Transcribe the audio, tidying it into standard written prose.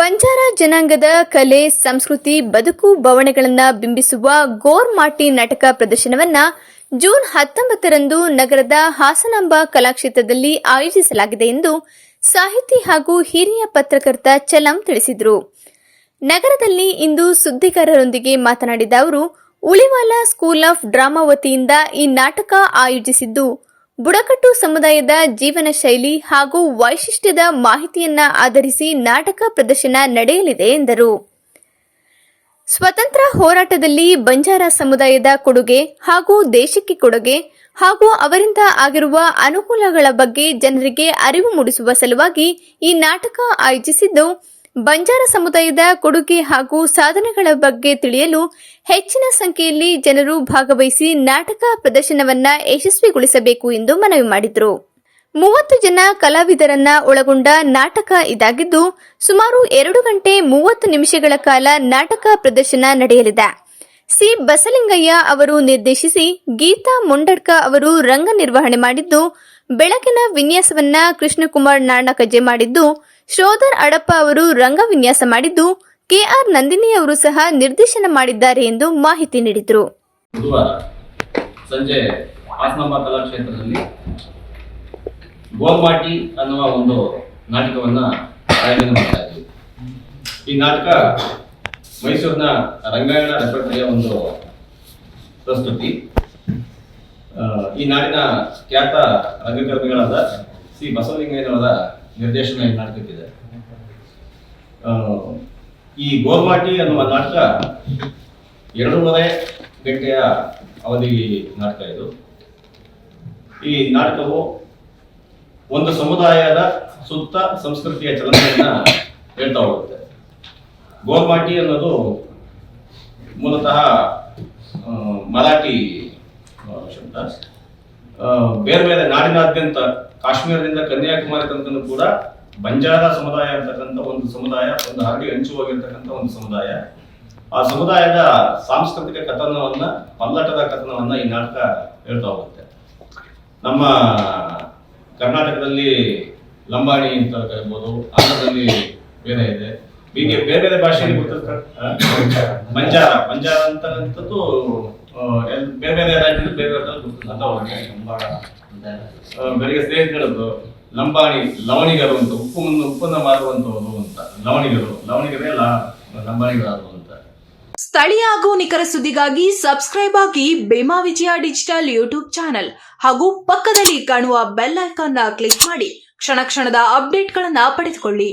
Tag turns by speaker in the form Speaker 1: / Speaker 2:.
Speaker 1: ಬಂಜಾರ ಜನಾಂಗದ ಕಲೆ, ಸಂಸ್ಕೃತಿ, ಬದುಕು, ಬವಣೆಗಳನ್ನು ಬಿಂಬಿಸುವ ಗೋರ್ಮಾಟಿ ನಾಟಕ ಪ್ರದರ್ಶನವನ್ನು ಜೂನ್ 19ರಂದು ನಗರದ ಹಾಸನಾಂಬ ಕಲಾಕ್ಷೇತ್ರದಲ್ಲಿ ಆಯೋಜಿಸಲಾಗಿದೆ ಎಂದು ಸಾಹಿತಿ ಹಾಗೂ ಹಿರಿಯ ಪತ್ರಕರ್ತ ಚಲಂ ತಿಳಿಸಿದರು. ನಗರದಲ್ಲಿ ಇಂದು ಸುದ್ದಿಗಾರರೊಂದಿಗೆ ಮಾತನಾಡಿದ ಅವರು, ಉಳಿವಾಲ ಸ್ಕೂಲ್ ಆಫ್ ಡ್ರಾಮಾ ವತಿಯಿಂದ ಈ ನಾಟಕ ಆಯೋಜಿಸಿದ್ದು ಬುಡಕಟ್ಟು ಸಮುದಾಯದ ಜೀವನ ಶೈಲಿ ಹಾಗೂ ವೈಶಿಷ್ಟ್ಯದ ಮಾಹಿತಿಯನ್ನ ಆಧರಿಸಿ ನಾಟಕ ಪ್ರದರ್ಶನ ನಡೆಯಲಿದೆ ಎಂದರು. ಸ್ವತಂತ್ರ ಹೋರಾಟದಲ್ಲಿ ಬಂಜಾರ ಸಮುದಾಯದ ಕೊಡುಗೆ ಹಾಗೂ ದೇಶಕ್ಕೆ ಕೊಡುಗೆ ಹಾಗೂ ಅವರಿಂದ ಆಗಿರುವ ಅನುಕೂಲಗಳ ಬಗ್ಗೆ ಜನರಿಗೆ ಅರಿವು ಮೂಡಿಸುವ ಸಲುವಾಗಿ ಈ ನಾಟಕ ಆಯೋಜಿಸಿದ್ದು, ಬಂಜಾರ ಸಮುದಾಯದ ಕೊಡುಗೆ ಹಾಗೂ ಸಾಧನೆಗಳ ಬಗ್ಗೆ ತಿಳಿಯಲು ಹೆಚ್ಚಿನ ಸಂಖ್ಯೆಯಲ್ಲಿ ಜನರು ಭಾಗವಹಿಸಿ ನಾಟಕ ಪ್ರದರ್ಶನವನ್ನ ಯಶಸ್ವಿಗೊಳಿಸಬೇಕು ಎಂದು ಮನವಿ ಮಾಡಿದರು. 30 ಜನ ಕಲಾವಿದರನ್ನ ಒಳಗೊಂಡ ನಾಟಕ ಇದಾಗಿದ್ದು, ಸುಮಾರು 2 ಗಂಟೆ 30 ನಿಮಿಷಗಳ ಕಾಲ ನಾಟಕ ಪ್ರದರ್ಶನ ನಡೆಯಲಿದೆ. ಸಿ. ಬಸಲಿಂಗಯ್ಯ ಅವರು ನಿರ್ದೇಶಿಸಿ, ಗೀತಾ ಮುಂಡಡ್ಕ ಅವರು ರಂಗ ನಿರ್ವಹಣೆ ಮಾಡಿದ್ದು, ಬೆಳಕಿನ ವಿನ್ಯಾಸವನ್ನ ಕೃಷ್ಣಕುಮಾರ್ ನಾಣಕಜೆ ಮಾಡಿದ್ದು, ಶ್ರೋಧರ್ ಅಡಪ್ಪ ಅವರು ರಂಗ ವಿನ್ಯಾಸ ಮಾಡಿದ್ದು, ಕೆಆರ್ ನಂದಿನಿ ಅವರು ಸಹ ನಿರ್ದೇಶನ ಮಾಡಿದ್ದಾರೆ ಎಂದು ಮಾಹಿತಿ ನೀಡಿದರು.
Speaker 2: ಸಂಜೆ ಹಾಸನಾಂಬ ಕಲಾಕ್ಷೇತ್ರದಲ್ಲಿ ಗೋರ್ಮಾಟಿ ಅನ್ನುವ ಒಂದು ನಾಟಕವನ್ನ ಆಯೋಜನೆ ಮಾಡ್ತಾ ಇದ್ವಿ. ಈ ನಾಟಕ ಮೈಸೂರಿನ ರಂಗಾಯಣ ರೆಪರ್ಟರಿಯ ಒಂದು ಪ್ರಸ್ತುತಿ. ಈ ನಾಡಿನ ಖ್ಯಾತ ರಂಗಕರ್ಮಿಗಳಾದ ಸಿ. ಬಸವಲಿಂಗಯ್ಯನವರ ನಿರ್ದೇಶನ ಈ ನಾಟಕಕ್ಕಿದೆ. ಈ ಗೋರ್ಮಾಟಿ ಅನ್ನುವ ನಾಟಕ 2.5 ಗಂಟೆಯ ಅವಧಿ ನಾಟಕ ಇದು. ಈ ನಾಟಕವು ಒಂದು ಸಮುದಾಯದ ಸುತ್ತ ಸಂಸ್ಕೃತಿಯ ಚಲನೆಯನ್ನ ಹೇಳ್ತಾ ಹೋಗುತ್ತೆ. ಗೋರ್ಮಾಟಿ ಅನ್ನೋದು ಮೂಲತಃ ಮರಾಠಿ ಶಬ್ದ. ಬೇರೆ ಬೇರೆ ನಾಡಿನಾದ್ಯಂತ ಕಾಶ್ಮೀರದಿಂದ ಕನ್ಯಾಕುಮಾರಿ ತನಕ ಕೂಡ ಬಂಜಾರ ಸಮುದಾಯ ಅಂತಕ್ಕಂಥ ಒಂದು ಸಮುದಾಯ, ಒಂದು ಹರಡಿ ಹಂಚು ಹೋಗಿರ್ತಕ್ಕಂಥ ಒಂದು ಸಮುದಾಯ. ಆ ಸಮುದಾಯದ ಸಾಂಸ್ಕೃತಿಕ ಕಥನವನ್ನ, ಪಲ್ಲಟದ ಕಥನವನ್ನ ಈ ನಾಟಕ ಹೇಳ್ತಾ ಹೋಗುತ್ತೆ. ನಮ್ಮ ಕರ್ನಾಟಕದಲ್ಲಿ ಲಂಬಾಣಿ ಅಂತ ಕರಿಬಹುದು, ಆಂಧ್ರದಲ್ಲಿ ಬೇರೆ ಇದೆ, ಹೀಗೆ ಬೇರೆ ಬೇರೆ ಭಾಷೆಯಲ್ಲಿ ಬಂಜಾರ ಅಂತಕ್ಕಂಥದ್ದು ಬೇರೆ ಬೇರೆ ರಾಜ್ಯದಲ್ಲಿ ಬೇರೆ ಬೆಳಿಗ್ಗೆ ಸ್ನೇಹಿತರದ್ದು ಲಂಬಾಣಿ, ಲವಣಿಗರು ಅಂತ, ಉಪ್ಪನ್ನ ಮಾರುವಂತವರು ಅಂತ, ಲವಣಿಗರೇ ಲಂಬಾಣಿಗರು ಅಂತ.
Speaker 3: ಸ್ಥಳೀಯ ಹಾಗೂ ನಿಖರ ಸುದ್ದಿಗಾಗಿ ಸಬ್ಸ್ಕ್ರೈಬ್ ಆಗಿ ಬೇಮಾ ವಿಜಯ ಡಿಜಿಟಲ್ ಯೂಟ್ಯೂಬ್ ಚಾನೆಲ್ ಹಾಗೂ ಪಕ್ಕದಲ್ಲಿ ಕಾಣುವ ಬೆಲ್ ಐಕಾನ್ ಕ್ಲಿಕ್ ಮಾಡಿ ಕ್ಷಣ ಕ್ಷಣದ ಅಪ್ಡೇಟ್ಗಳನ್ನು ಪಡೆದುಕೊಳ್ಳಿ.